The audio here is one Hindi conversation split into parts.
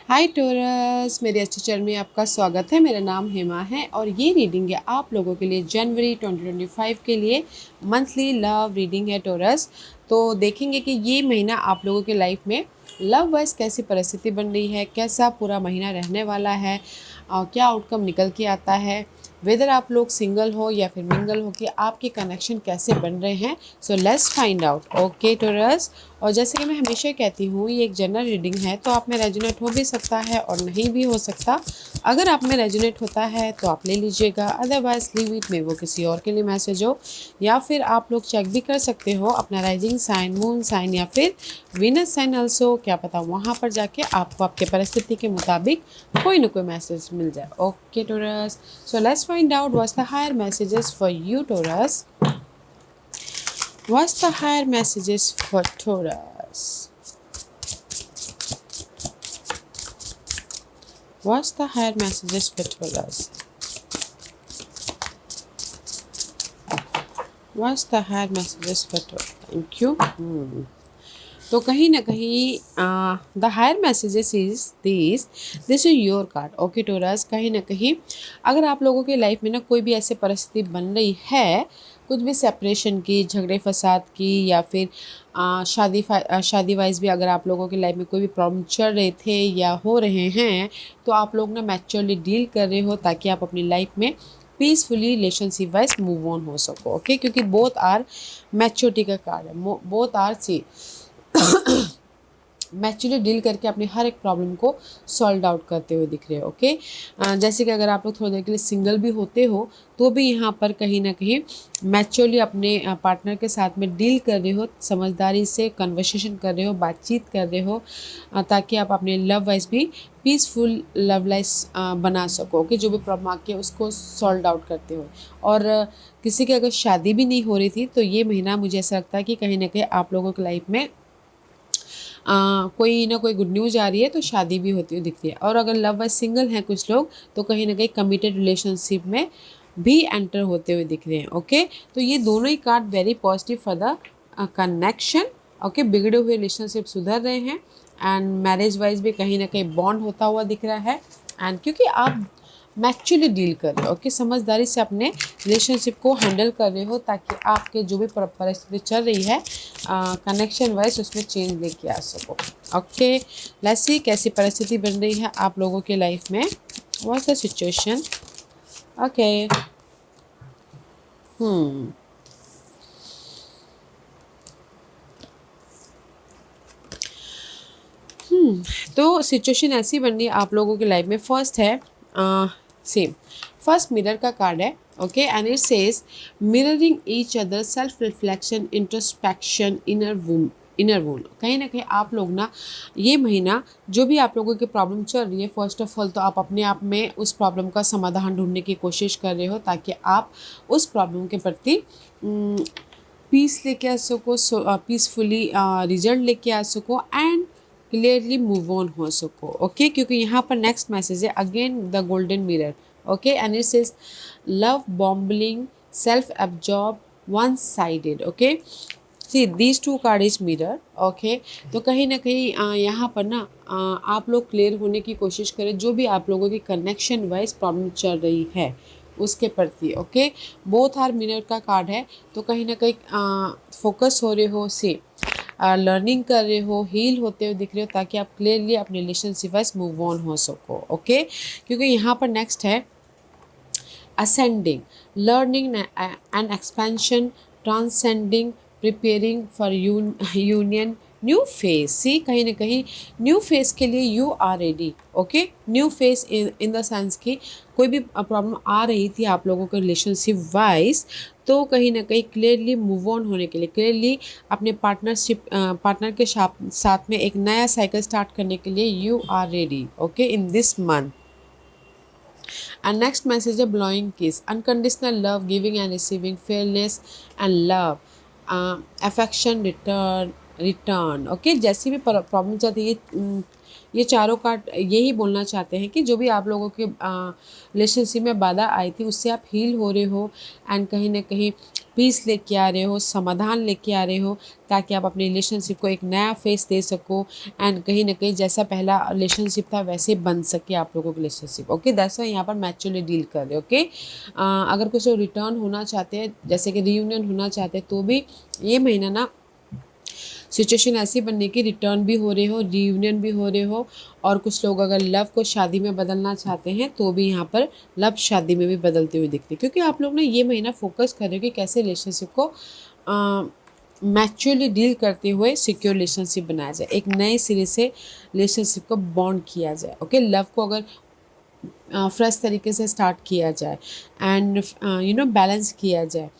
हाय टोरस, मेरे अच्छे चैनल में आपका स्वागत है। मेरा नाम हेमा है और ये रीडिंग है आप लोगों के लिए जनवरी 2025 के लिए मंथली लव रीडिंग है टोरस। तो देखेंगे कि ये महीना आप लोगों के लाइफ में लव वाइज कैसी परिस्थिति बन रही है, कैसा पूरा महीना रहने वाला है, क्या आउटकम निकल के आता है, वेदर आप लोग सिंगल हो या फिर मिंगल हो, कि आपके कनेक्शन कैसे बन रहे हैं। So let's find out. Okay Taurus, और जैसे कि मैं हमेशा कहती हूँ ये एक जनरल रीडिंग है, तो आप में रेजोनेट हो भी सकता है और नहीं भी हो सकता। अगर आप में रेजोनेट होता है तो आप ले लीजिएगा, अदरवाइज लीव इट में वो किसी और के लिए मैसेज हो। या फिर आप लोग चेक भी कर सकते हो अपना राइजिंग साइन, मून साइन या फिर वीनस साइन ऑल्सो, क्या पता वहाँ पर जाके आपको आपके परिस्थिति के मुताबिक कोई ना कोई मैसेज मिल जाए। Okay Taurus, so let's find out what's the higher messages for you Taurus. What's the higher messages for Taurus? What's the higher messages for Taurus? What's the higher messages for Taurus? Thank you. तो कहीं ना कहीं the higher messages is this is your card. Okay Taurus, कहीं ना कहीं अगर आप लोगों की लाइफ में ना कोई भी ऐसी परिस्थिति बन रही है, कुछ भी सेपरेशन की, झगड़े फसाद की, या फिर शादी वाइज भी अगर आप लोगों की लाइफ में कोई भी प्रॉब्लम चल रहे थे या हो रहे हैं, तो आप लोग ना मैच्योरली डील कर रहे हो ताकि आप अपनी लाइफ में peacefully relationship wise move on हो सको। ओके, क्योंकि बोथ आर मैच्योरिटी का कार्ड है, both are see maturely deal करके अपनी हर एक प्रॉब्लम को सॉल्व आउट करते हुए दिख रहे हो। ओके, जैसे कि अगर आप लोग थोड़ी देर के लिए सिंगल भी होते हो तो भी यहाँ पर कहीं ना कहीं मैच्योरली अपने पार्टनर के साथ में डील कर रहे हो, समझदारी से कन्वर्सेशन कर रहे हो, बातचीत कर रहे हो, ताकि आप अपने लव वाइज भी पीसफुल लव लाइफ बना सको। कि जो भी प्रॉब्लम आके उसको सॉल्व आउट करते हो। और किसी की अगर शादी भी नहीं हो रही थी तो ये महीना मुझे ऐसा लगता है कि कहीं ना कहीं आप लोगों की लाइफ में कोई ना कोई गुड न्यूज़ आ रही है, तो शादी भी होती हुई दिख रही है। और अगर लव वाइज सिंगल हैं कुछ लोग, तो कहीं ना कहीं कमिटेड रिलेशनशिप में भी एंटर होते हुए दिख रहे हैं। ओके, तो ये दोनों ही card very positive for the connection. Okay, बिगड़े हुए रिलेशनशिप सुधर रहे हैं एंड मैरिज वाइज भी कहीं ना कहीं बॉन्ड होता हुआ दिख रहा है। एंड क्योंकि आप मैच्योरली डील कर रहे हो, ओके, समझदारी से अपने रिलेशनशिप को हैंडल कर रहे हो, ताकि आपके जो भी परिस्थिति चल रही है कनेक्शन वाइज उसमें चेंज लेके आ सको। ओके, लेट्स सी कैसी परिस्थिति बन रही है आप लोगों के लाइफ में। What's the situation? ओके, तो सिचुएशन ऐसी बन रही है आप लोगों की लाइफ में। फर्स्ट है सेम, फर्स्ट मिरर का कार्ड है। Okay, and it says mirroring each other, self reflection, introspection, inner wound. कहीं ना कहीं आप लोग ना ये महीना जो भी आप लोगों की प्रॉब्लम चल रही है, फर्स्ट ऑफ ऑल तो आप अपने आप में उस प्रॉब्लम का समाधान ढूंढने की कोशिश कर रहे हो, ताकि आप उस प्रॉब्लम के प्रति पीस लेके आ सको, पीसफुली रिजल्ट लेके आ सको एंड क्लियरली मूव ऑन हो सको। ओके, क्योंकि यहाँ पर नेक्स्ट मैसेज है again the golden mirror. Okay, and it says love bombing, self absorb, one sided. Okay, see these two card is mirror. Okay, तो कहीं ना कहीं यहाँ पर ना आप लोग क्लियर होने की कोशिश करें जो भी आप लोगों की कनेक्शन वाइज प्रॉब्लम चल रही है उसके प्रति। ओके, बोथ आर मिरर का कार्ड है, तो कहीं ना कहीं फोकस हो रहे हो, से लर्निंग कर रहे हो, हील होते हुए दिख रहे हो, ताकि आप क्लियरली अपने रिलेशनशिप वाइज मूव ऑन हो सको। ओके, क्योंकि यहाँ पर नेक्स्ट है ascending, learning and expansion, transcending, preparing for union, new phase. See कहीं ना कहीं न्यू फेज के लिए you are ready. Okay, new phase in the sense कि कोई भी प्रॉब्लम आ रही थी आप लोगों के रिलेशनशिप वाइज, तो कहीं ना कहीं क्लियरली मूव ऑन होने के लिए, क्लियरली अपने पार्टनर के साथ में एक नया साइकिल स्टार्ट करने के लिए you are ready. Okay, in this month. And next message है blowing kiss, unconditional love, giving and receiving, fairness and love, affection, return, return. Okay, जैसी भी प्रॉब्लम चाहती है ये चारों कार्ड यही बोलना चाहते हैं कि जो भी आप लोगों के रिलेशनशिप में बाधा आई थी उससे आप हील हो रहे हो एंड कहीं ना कहीं पीस लेके आ रहे हो, समाधान लेके आ रहे हो, ताकि आप अपने रिलेशनशिप को एक नया फेस दे सको एंड कहीं ना कहीं जैसा पहला रिलेशनशिप था वैसे बन सके आप लोगों का रिलेशनशिप। ओके, दैट्स व्हाई यहाँ पर मैच्योरली डील कर रहे हो। ओके, अगर कुछ लोग रिटर्न होना चाहते हैं जैसे कि रीयूनियन होना चाहते हैं तो भी ये महीना ना सिचुएशन ऐसी बनने की रिटर्न भी हो रहे हो, रीयूनियन भी हो रहे हो, और कुछ लोग अगर लव को शादी में बदलना चाहते हैं तो भी यहाँ पर लव शादी में भी बदलते हुए दिखते हैं, क्योंकि आप लोग ना ये महीना फोकस कर रहे हो कि कैसे रिलेशनशिप को मैच्योरली डील करते हुए सिक्योर रिलेशनशिप बनाया जाए, एक नए सिरे से रिलेशनशिप को बॉन्ड किया जाए। ओके, लव को अगर फ्रेश तरीके से स्टार्ट किया जाए एंड बैलेंस किया जाए,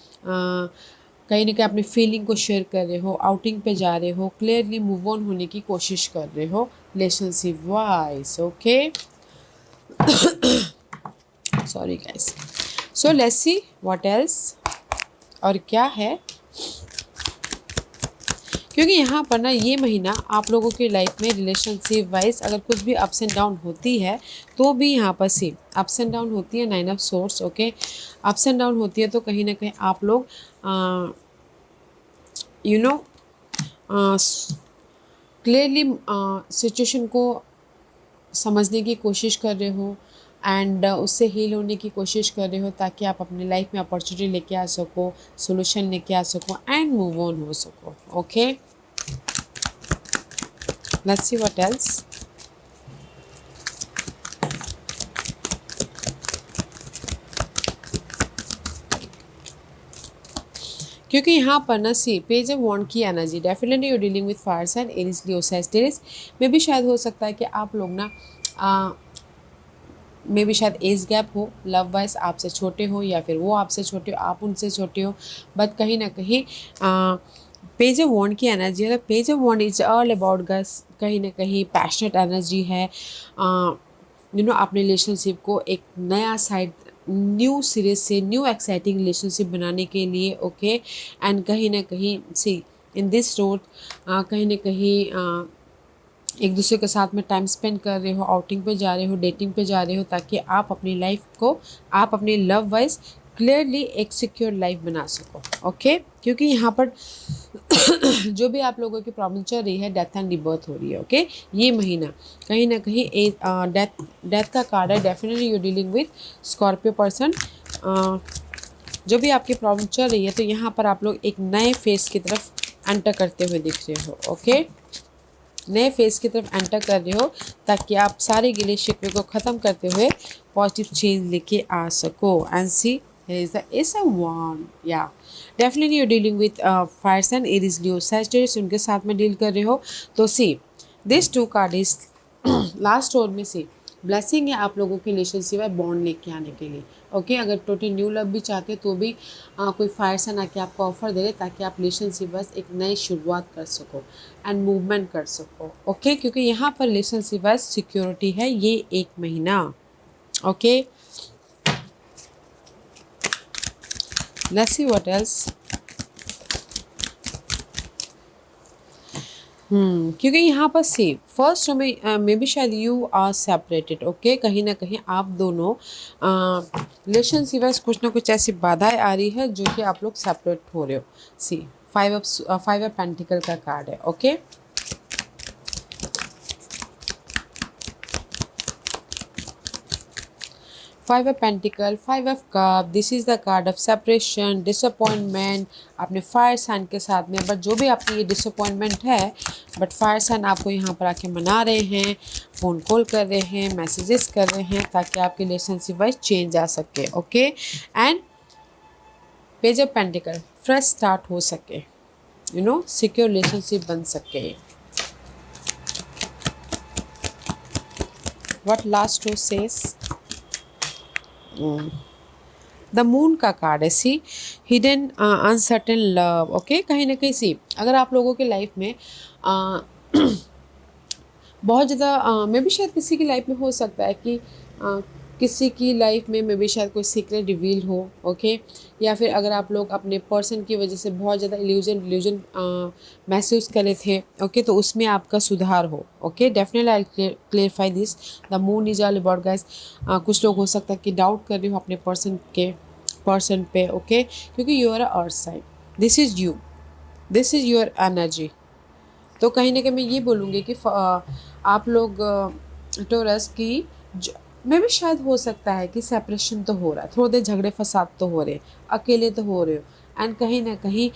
कहीं ना कहीं अपनी फीलिंग को शेयर कर रहे हो, आउटिंग पे जा रहे हो, क्लियरली मूव ऑन होने की कोशिश कर रहे हो relationship wise. Okay, sorry guys. So let's see what else, और क्या है, क्योंकि यहाँ पर ना ये महीना आप लोगों की लाइफ में रिलेशनशिप वाइज अगर कुछ भी अप्स एंड डाउन होती है तो भी यहाँ पर सी अप्स एंड डाउन होती है, 9 of source. Okay, ups and down होती है तो कहीं ना कहीं आप लोग यू नो क्लियरली सिचुएशन को समझने की कोशिश कर रहे हो एंड उससे हील होने की कोशिश कर रहे हो, ताकि आप अपनी लाइफ में अपॉर्चुनिटी लेके आ सको, सोल्यूशन लेके आ सको एंड मूव ऑन हो सको। Okay, let's see what else. क्योंकि यहाँ पर ना सी पेज ऑफ वॉन्ड की energy, definitely you dealing with fire sign Aries Leo Sagittarius में भी शायद हो सकता है कि आप लोग ना में भी शायद एज गैप हो, लव वाइज आपसे छोटे हो या फिर वो आपसे छोटे हो, आप उनसे छोटे हो, बट कहीं ना कहीं पेज ऑफ वॉन्ड की एनर्जी है। Page of wand is all about gas, कहीं ना कहीं पैशनेट एनर्जी है, अपने रिलेशनशिप को एक नया साइड, न्यू सिरे से न्यू एक्साइटिंग रिलेशनशिप बनाने के लिए। ओके, एंड कहीं ना कहीं सी इन दिस रोड कहीं ना कहीं एक दूसरे के साथ में टाइम स्पेंड कर रहे हो, आउटिंग पे जा रहे हो, डेटिंग पे जा रहे हो, ताकि आप अपनी लाइफ को, आप अपनी लव वाइज क्लियरली एक सिक्योर लाइफ बना सको। ओके, क्योंकि यहाँ पर जो भी आप लोगों की प्रॉब्लम चल रही है, डेथ एंड रिबर्थ हो रही है। ओके, ये महीना कहीं ना कहीं डेथ का कार्ड है, definitely you dealing with Scorpio person. जो भी आपकी प्रॉब्लम चल रही है तो यहाँ पर आप लोग एक नए फेस की तरफ एंटर करते हुए दिख रहे हो। ओके, नए फेस की तरफ एंटर कर रहे हो ताकि आप सारे गिले शिकवे को ख़त्म करते हुए पॉजिटिव चेंज लेके आ सको। And see is the ace of wand, yeah, definitely you're dealing with fire sign Aries Leo Sagittarius, उनके साथ में डील कर रहे हो। तो see this 2 card is last और में सी ब्लेसिंग है आप लोगों की रिलेशनशिप है बॉन्ड लेके आने के लिए। ओके, अगर टोटल न्यू लव भी चाहते हो तो भी कोई फायर साइन आके आपको ऑफर दे दे, ताकि आप रिलेशनशिप बस एक नई शुरुआत कर सको एंड मूवमेंट कर सको। ओके, क्योंकि यहाँ पर रिलेशनशिप बस सिक्योरिटी है ये एक महीना। Okay, let's see what else। क्योंकि यहाँ पर सी फर्स्ट में भी शायद यू आर सेपरेटेड। ओके, कहीं ना कहीं आप दोनों रिलेशनशिप में कुछ ना कुछ ऐसी बाधाएं आ रही है जो कि आप लोग सेपरेट हो रहे हो। सी 5 ऑफ पेंटिकल का कार्ड है। Okay, five of pentacle, 5 of cup, this is the card of separation, disappointment अपने फायर साइन के साथ में। बट जो भी आपकी ये डिसअपॉइंटमेंट है, बट फायर साइन आपको यहाँ पर आके मना रहे हैं, फ़ोन कॉल कर रहे हैं, मैसेजेस कर रहे हैं, ताकि आपकी रिलेशनशिप वाइज चेंज आ सके। Okay, and page of pentacle fresh start हो सके, सिक्योर रिलेशनशिप बन सके। What last row says, the moon का कार्ड है। See hidden uncertain love. Okay, कहीं ना कहीं सी अगर आप लोगों की लाइफ में बहुत ज़्यादा मे भी शायद किसी की लाइफ में हो सकता है कि किसी की लाइफ में मे बी शायद कोई सीक्रेट रिवील हो, ओके, या फिर अगर आप लोग अपने पर्सन की वजह से बहुत ज़्यादा इल्यूजन महसूस करे थे, ओके, तो उसमें आपका सुधार हो, okay. Definitely I clarify this. The moon is all about guys. कुछ लोग हो सकता है कि डाउट कर रहे हो अपने पर्सन पे, ओके, क्योंकि you are a earth sign, this is you, this is your energy. तो कहीं ना कहीं मैं ये बोलूँगी कि आप लोग टोरस की में भी शायद हो सकता है कि सेपरेशन तो हो रहा है, थोड़े झगड़े फसाद तो हो रहे हैं, अकेले तो हो रहे हो, एंड कहीं ना कहीं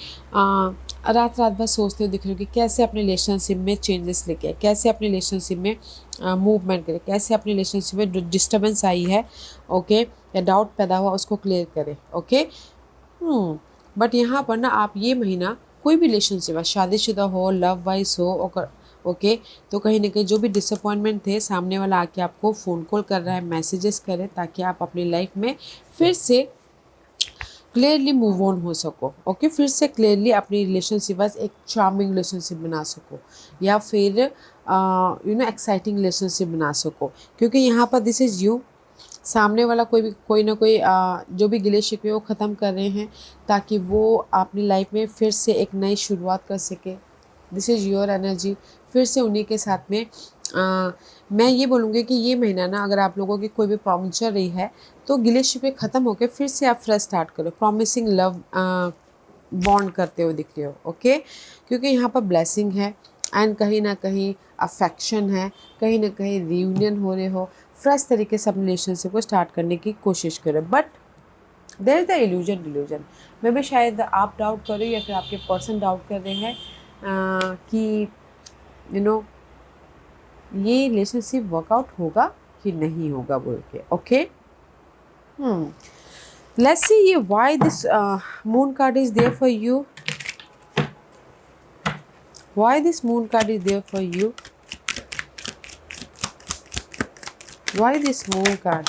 रात रात भर सोचते हो दिख रहे हो कि कैसे अपने रिलेशनशिप में चेंजेस लेके आए, कैसे अपने रिलेशनशिप में मूवमेंट करें, कैसे अपने रिलेशनशिप में जो डिस्टर्बेंस आई है, ओके, या डाउट पैदा हुआ उसको क्लियर करें, ओके। बट यहाँ पर ना आप ये महीना कोई भी रिलेशनशिप है, शादीशुदा हो, लव वाइज हो, ओके, तो कहीं ना कहीं जो भी डिसअपॉइंटमेंट थे, सामने वाला आके आपको फ़ोन कॉल कर रहा है, मैसेजेस करे, ताकि आप अपनी लाइफ में फिर से क्लियरली मूव ऑन हो सको, ओके, फिर से क्लियरली अपनी रिलेशनशिप बस एक चार्मिंग रिलेशनशिप बना सको, या फिर एक्साइटिंग रिलेशनशिप बना सको, क्योंकि यहाँ पर दिस इज़ यू। सामने वाला कोई ना कोई जो भी गिले शिकवे वो ख़त्म कर रहे हैं, ताकि वो अपनी लाइफ में फिर से एक नई शुरुआत कर सके। This is your energy. फिर से उन्हीं के साथ में मैं ये बोलूँगी कि ये महीना ना, अगर आप लोगों की कोई भी प्रॉब्लम चल रही है, तो गिले शिकवे ख़त्म होकर फिर से आप फ्रेश स्टार्ट करो, प्रॉमिसिंग लव बॉन्ड करते हुए दिख रहे हो, ओके, क्योंकि यहाँ पर ब्लेसिंग है, एंड कहीं ना कहीं अफेक्शन है, कहीं ना कहीं रियूनियन हो रहे हो, फ्रेश तरीके से अपने रिलेशनशिप को स्टार्ट करने की कोशिश करो। But there is the illusion delusion, मे भी शायद आप डाउट कर रहे हो या फिर आपके पर्सन डाउट कर रहे हैं कि यू नो ये रिलेशनशिप वर्कआउट होगा कि नहीं होगा बोल के, ओके। लेट्स सी ये why this moon card is there for you, why this moon card is there for you, why this moon card.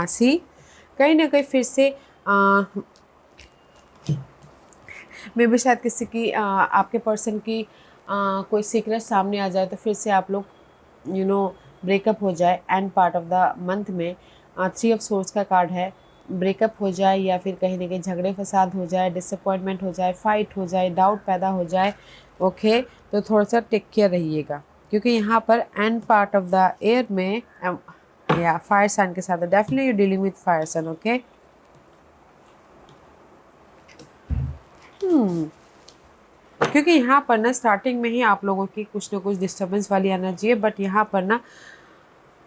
See, कहीं ना कहीं फिर से मे भी शायद किसी की आपके पर्सन की कोई सीक्रेट सामने आ जाए, तो फिर से आप लोग ब्रेकअप हो जाए। And part of the month में 3 ऑफ सोर्स का कार्ड है, ब्रेकअप हो जाए, या फिर कहीं ना कहीं झगड़े फसाद हो जाए, डिसअपॉइंटमेंट हो जाए, फाइट हो जाए, डाउट पैदा हो जाए, ओके, तो थोड़ा सा टेक केयर रहिएगा, क्योंकि यहाँ पर and part of the air में या फायर साइन के साथ definitely you dealing with fire sign, okay. क्योंकि यहाँ पर ना स्टार्टिंग में ही आप लोगों की कुछ ना कुछ डिस्टर्बेंस वाली एनर्जी है, बट यहाँ पर ना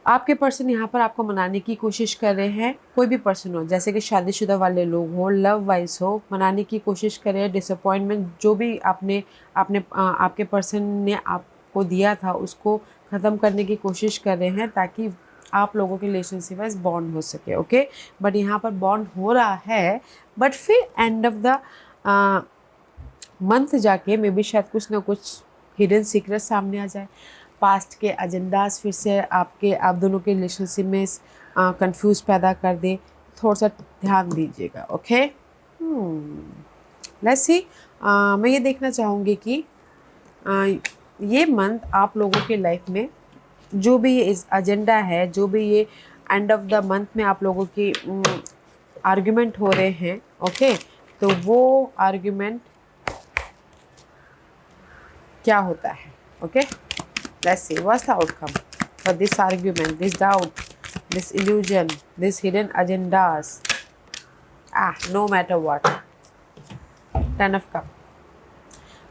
आपके पर्सन यहाँ पर आपको मनाने की कोशिश कर रहे हैं। कोई भी पर्सन हो, जैसे कि शादीशुदा वाले लोग हो, लव वाइज हो, मनाने की कोशिश कर रहे हैं। डिसअपॉइंटमेंट जो भी आपके पर्सन ने आपको दिया था उसको ख़त्म करने की कोशिश कर रहे हैं, ताकि आप लोगों के रिलेशनशिप वाइज बॉन्ड हो सके, ओके। बट यहाँ पर बॉन्ड हो रहा है, बट फिर एंड ऑफ द मंथ जाके मे बी शायद कुछ ना कुछ हिडन सीक्रेट सामने आ जाए, पास्ट के एजेंडाज फिर से आप दोनों के रिलेशनशिप में कंफ्यूज पैदा कर दे। थोड़ा सा ध्यान दीजिएगा, ओके। लेट्स सी, मैं ये देखना चाहूँगी कि ये मंथ आप लोगों के लाइफ में जो भी ये इस एजेंडा है, जो भी ये एंड ऑफ द मंथ में आप लोगों की आर्ग्यूमेंट हो रहे हैं, ओके, तो वो आर्ग्यूमेंट क्या होता है, okay. Let's see what's the outcome for this argument, this doubt, this illusion, this hidden agendas. No matter what. 10 of Cup.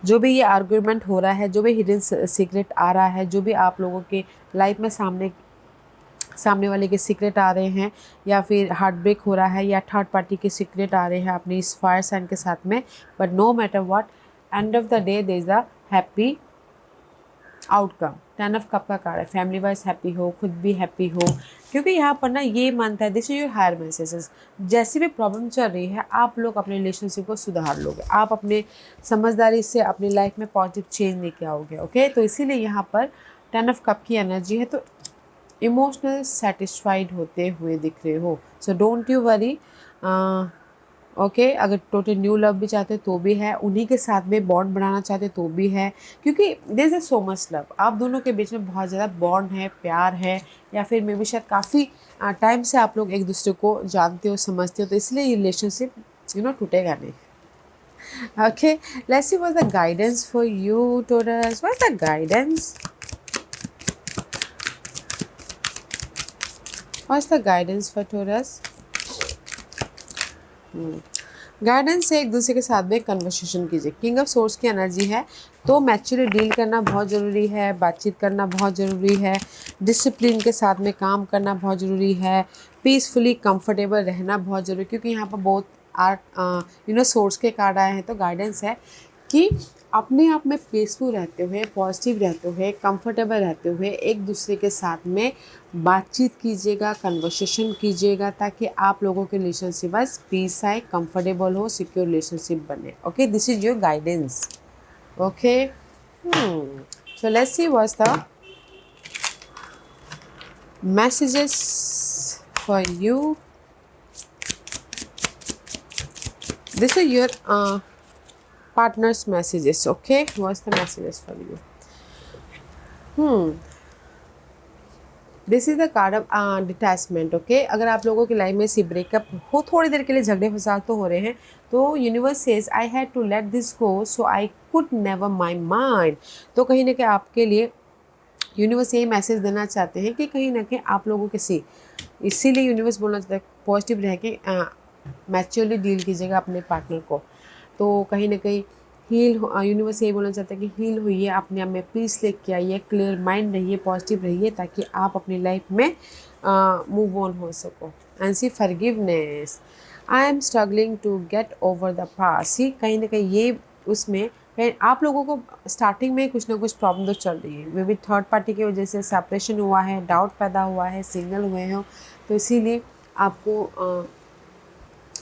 जो भी ये आर्ग्यूमेंट हो रहा है, जो भी हिडन सीक्रेट आ रहा है, जो भी आप लोगों के लाइफ में सामने वाले के सीक्रेट आ रहे हैं, या फिर हार्ट ब्रेक हो रहा है, या थर्ड पार्टी के सीक्रेट आ रहे हैं अपनी इस फायर साइन के साथ में, but no matter what, end of the day there is a happy outcome. 10 of cup का कार्ड है, फैमिली वाइज हैप्पी हो, खुद भी हैप्पी हो, क्योंकि यहाँ पर ना ये मंथ है, this is your higher messages. जैसी भी प्रॉब्लम चल रही है, आप लोग अपने रिलेशनशिप को सुधार लोगे, आप अपने समझदारी से अपनी लाइफ में पॉजिटिव चेंज लेके आओगे, ओके। तो इसीलिए यहाँ पर 10 ऑफ कप की एनर्जी है, तो इमोशनल सेटिस्फाइड होते हुए दिख रहे हो, सो डोंट यू वरी, ओके अगर टोटल न्यू लव भी चाहते तो भी है, उन्हीं के साथ में बॉन्ड बनाना चाहते तो भी है, क्योंकि there is so much love, आप दोनों के बीच में बहुत ज़्यादा बॉन्ड है, प्यार है, या फिर मे भी शायद काफ़ी टाइम से आप लोग एक दूसरे को जानते हो, समझते हो, तो इसलिए ये रिलेशनशिप टूटेगा नहीं. Okay, let's see what's the guidance for you, Taurus. What's the guidance? What's the guidance for Taurus? Guidance से एक दूसरे के साथ में कन्वर्सेशन कीजिए. किंग ऑफ सोर्स की एनर्जी है, तो मैच्योरली डील करना बहुत ज़रूरी है, बातचीत करना बहुत ज़रूरी है, डिसिप्लिन के साथ में काम करना बहुत ज़रूरी है, पीसफुली कंफर्टेबल रहना बहुत ज़रूरी है, क्योंकि यहाँ पर बहुत आर्ट सोर्स के कार्ड आए हैं. तो गाइडेंस है कि अपने आप में पीसफुल रहते हुए, पॉजिटिव रहते हुए, कंफर्टेबल रहते हुए एक दूसरे के साथ में बातचीत कीजिएगा, कन्वर्सेशन कीजिएगा, ताकि आप लोगों के रिलेशनशिप बस पीस आए, कंफर्टेबल हो, सिक्योर रिलेशनशिप बने. Okay, this is your guidance. Okay, so let's see what's the messages for you. This is your partner's messages. Okay, what's the messages for you? This is the card of detachment. Okay, अगर आप लोगों की लाइफ में सी ब्रेकअप हो, थोड़ी देर के लिए झगड़े फसाद तो हो रहे हैं, तो universe says I had to let this go so I could never my mind. तो कहीं ना कहीं आपके लिए यूनिवर्स यही मैसेज देना चाहते हैं कि कहीं ना कहीं आप लोगों के इसीलिए यूनिवर्स बोलना चाहता है पॉजिटिव रह के मैच्योरली डील कीजिएगा अपने पार्टनर को. तो कहीं ना कहीं यूनिवर्स यही बोलना चाहता है कि हील होइए, अपने आप में पीस लेके आइए, क्लियर माइंड रहिए, पॉजिटिव रहिए, ताकि आप अपनी लाइफ में मूव ऑन हो सको. And see forgiveness, I am struggling to get over the past. See कहीं ना कहीं ये उसमें कहीं आप लोगों को स्टार्टिंग में कुछ ना कुछ प्रॉब्लम तो चल रही है, मे बी थर्ड पार्टी की वजह से सेपरेशन हुआ है, डाउट पैदा हुआ है, सिंगल हुए हो, तो इसीलिए आपको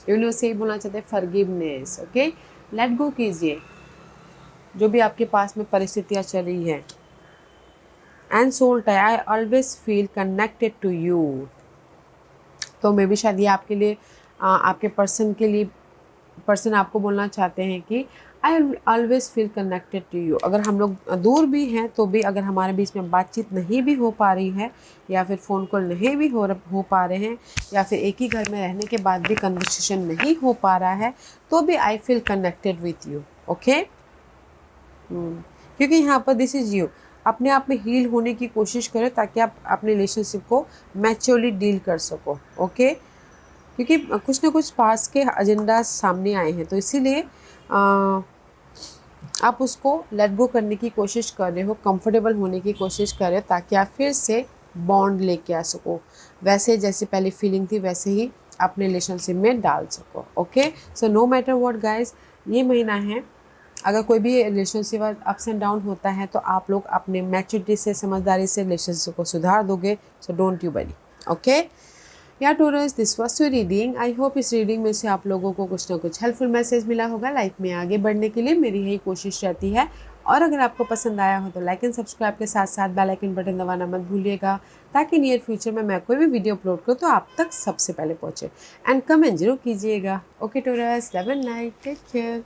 यूनिवर्स यही बोलना चाहते हैं फॉरगिवनेस. ओके, लेट गो कीजिए जो भी आपके पास में परिस्थितियाँ चल रही है. And soul tie, I always feel connected to you. तो मे बी शायद ये आपके लिए आपके पर्सन आपको बोलना चाहते हैं कि I always feel connected to you. अगर हम लोग दूर भी हैं तो भी, अगर हमारे बीच में बातचीत नहीं भी हो पा रही है, या फिर फ़ोन कॉल नहीं भी हो पा रहे हैं, या फिर एक ही घर में रहने के बाद भी कन्वर्सेशन नहीं हो पा रहा है, तो भी I feel connected with you. Okay, क्योंकि यहाँ पर दिस इज यू, अपने आप में हील होने की कोशिश करें ताकि आप अपने रिलेशनशिप को मैच्योरली डील कर सको. ओके, क्योंकि कुछ ना कुछ पास के एजेंडा सामने आए हैं, तो इसीलिए आप उसको लेट गो करने की कोशिश कर रहे हो, कंफर्टेबल होने की कोशिश कर रहे हो, ताकि आप फिर से बॉन्ड लेके आ सको, वैसे जैसे पहले फीलिंग थी वैसे ही अपने रिलेशनशिप में डाल सको. Okay, so no matter what guys, ये महीना है, अगर कोई भी रिलेशनशिप अप्स एंड डाउन होता है तो आप लोग अपने मैच्योरिटी से, समझदारी से रिलेशनशिप को सुधार दोगे. So don't you worry. Okay, या Taurus, this was your reading. I hope इस रीडिंग में से आप लोगों को कुछ ना कुछ हेल्पफुल मैसेज मिला होगा. लाइफ में आगे बढ़ने के लिए मेरी यही कोशिश रहती है. और अगर आपको पसंद आया हो तो लाइक एंड सब्सक्राइब के साथ साथ बेल आइकन बटन दबाना मत भूलिएगा, ताकि नियर फ्यूचर में मैं कोई भी वीडियो अपलोड करूँ तो आप तक सबसे पहले पहुँचे. एंड कमेंट जरूर कीजिएगा. Okay Taurus, love and light, take care.